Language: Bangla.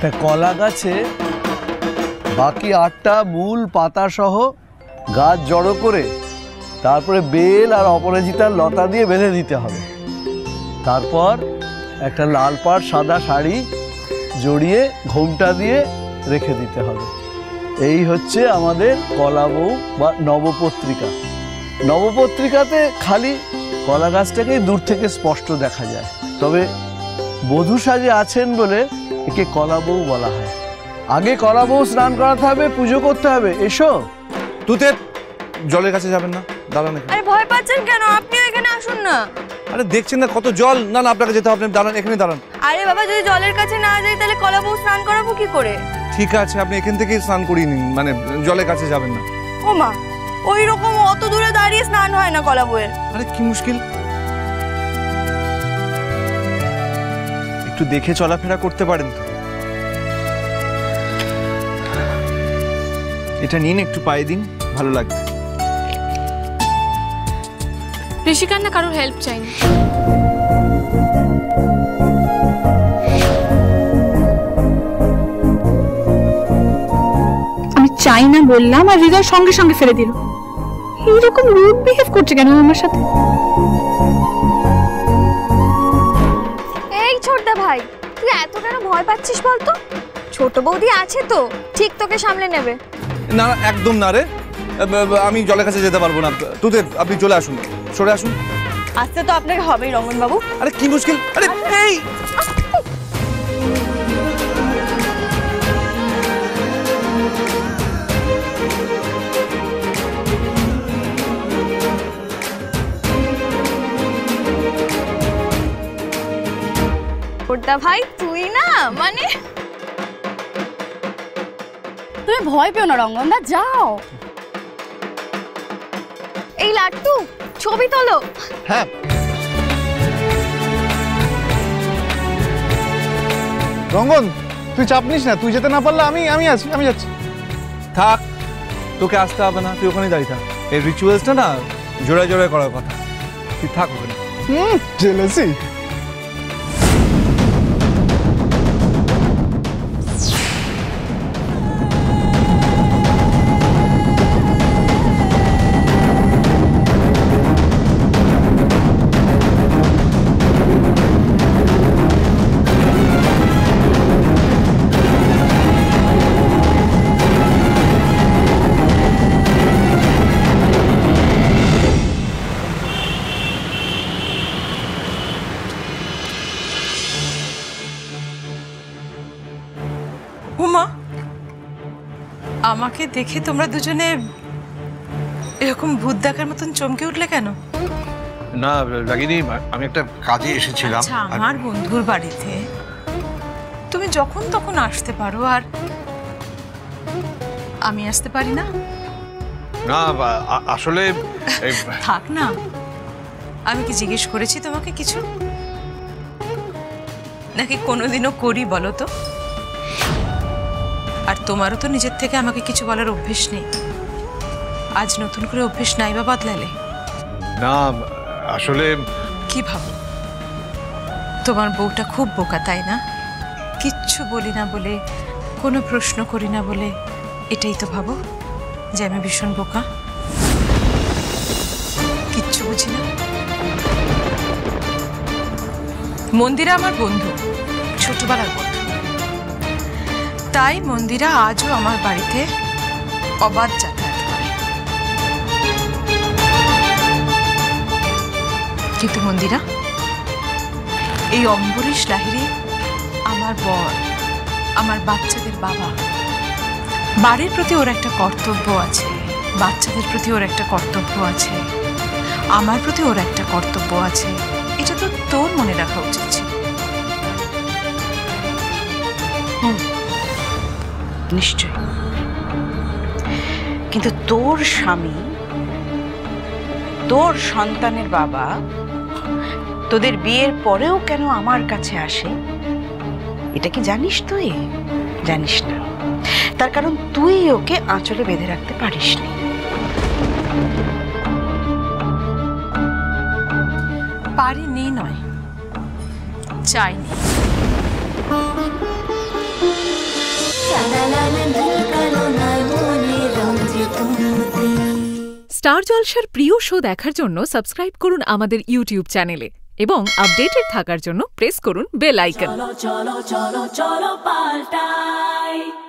একটা কলা গাছে বাকি 8টা মূল পাতা সহ গাছ জড়ো করে তারপরে বেল আর অপরাজিতার লতা দিয়ে বেঁধে দিতে হবে। তারপর একটা লাল পাড় সাদা শাড়ি জড়িয়ে ঘোমটা দিয়ে রেখে দিতে হবে। এই হচ্ছে আমাদের কলা বউ বা নবপত্রিকা। নবপত্রিকাতে খালি কলা গাছটাকেই দূর থেকে স্পষ্ট দেখা যায়, তবে বধূ সাজে আছেন বলে একে কলা বউ বলা হয়। আগে কলা বউ স্নান করাতে হবে, পুজো করতে হবে। এসো। তুতে জলের কাছে যাবেন না, দাঁড়ান। আরে ভয় পাচ্ছেন কেন? আপনি এখানে আসুন না। আরে দেখছেন না কত জল। না না, আপনাকে যেতে হবে, দাঁড়ান, এখানে দাঁড়ান। আরে বাবা, যদি জলের কাছে না যাই তাহলে কলা বউ স্নান করাবো কি করে? ঠিক আছে, আপনি এখান থেকেই স্নান করিয়ে নিন, মানে জলের কাছে যাবেন না। ও মা, ওই রকম অত দূরে দাঁড়িয়ে স্নান হয় না কলা বউয়ের। আরে কি মুশকিল, একটু দেখে চলাফেরা করতে পারেন তো। এটা নিন, একটু পায়ে দিন, ভালো লাগবে। ঋষিকার না কারোর হেল্প চাইনি। আমি চাই না বললাম, আর হৃদয় সঙ্গে সঙ্গে ফেলে দিল। এইরকম রুড বিহেভ করছে কেন আমার সাথে? এই ছোটদা ভাই, তুই এত কেন ভয় পাচ্ছিস বলতো? ছোট বৌদি আছে তো, ঠিক তোকে সামলে নেবে। না একদম না রে, আমি জলের কাছে যেতে পারবো না। তুতে আপনি চলে আসুন, সরে আসুন। আসতে তো আপনাকে হবেই রঙ্গন বাবু। আরে কি মুশকিল, আরে এই ছোটদা ভাই তুই না, মানে তুমি ভয় পেও না রঙ্গনদা, যাও। এই লাট্টু ছবি তোলো। হ্যাঁ রঙ্গন, তুই চাপ নিস না, তুই যেতে না পারলে আমি আছি, আমি যাচ্ছি। থাক, তোকে আসতে হবে না, তুই ওখানেই দাঁড়িয়ে থাক। এই রিচুয়ালসটা না জোড়ায় জোড়ায় করার কথা, তুই থাক ওখানে। জেলেসি। উমা, আমাকে দেখে তোমরা দুজনে এরকম ভূত দেখার মতন চমকে উঠলে কেন? না রাগিনী, আমি একটা কাজে এসেছিলাম। আচ্ছা, আমার বন্ধুর বাড়িতে তুমি যখন তখন আসতে পারো, আর আমি আসতে পারি না? না আসলে থাক না, আমি কি জিজ্ঞেস করেছি তোমাকে কিছু? নাকি কোনোদিনও করি বলো তো? আর তোমারও তো নিজের থেকে আমাকে কিছু বলার অভ্যেস নেই। আজ নতুন করে অভ্যেস নাই বা বদলালে? না আসলে কি ভাবো, তোমার বউটা খুব বোকা তাই না? কিচ্ছু বলি না বলে, কোনো প্রশ্ন করি না বলে, এটাই তো ভাবো যে আমি ভীষণ বোকা, কিচ্ছু বুঝি না। মন্দিরা আমার বন্ধু, ছোটবেলার বন্ধু, তাই মন্দিরা আজও আমার বাড়িতে অবাধ যাতায়াত করে। কিন্তু মন্দিরা, এই অম্বরীশ লাহিড়ী আমার বর, আমার বাচ্চাদের বাবা। বাড়ির প্রতি ওর একটা কর্তব্য আছে, বাচ্চাদের প্রতি ওর একটা কর্তব্য আছে, আমার প্রতি ওর একটা কর্তব্য আছে। এটা তো তোর মনে রাখা উচিত ছিল। নিশ্চয়, কিন্তু তোর স্বামী, তোর সন্তানের বাবা তোদের বিয়ের পরেও কেন আমার কাছে আসে, এটা কি জানিস? তুই জানিস না, তার কারণ তুই ওকে আঁচলে বেঁধে রাখতে পারিসনি। পারিনি নয়, চাইনি। স্টার জলসার প্রিয় শো দেখার জন্য সাবস্ক্রাইব করুন আমাদের ইউটিউব চ্যানেলে এবং আপডেটেড থাকার জন্য প্রেস করুন বেল আইকন। চলো চলো চলো চলো পাল্টাই।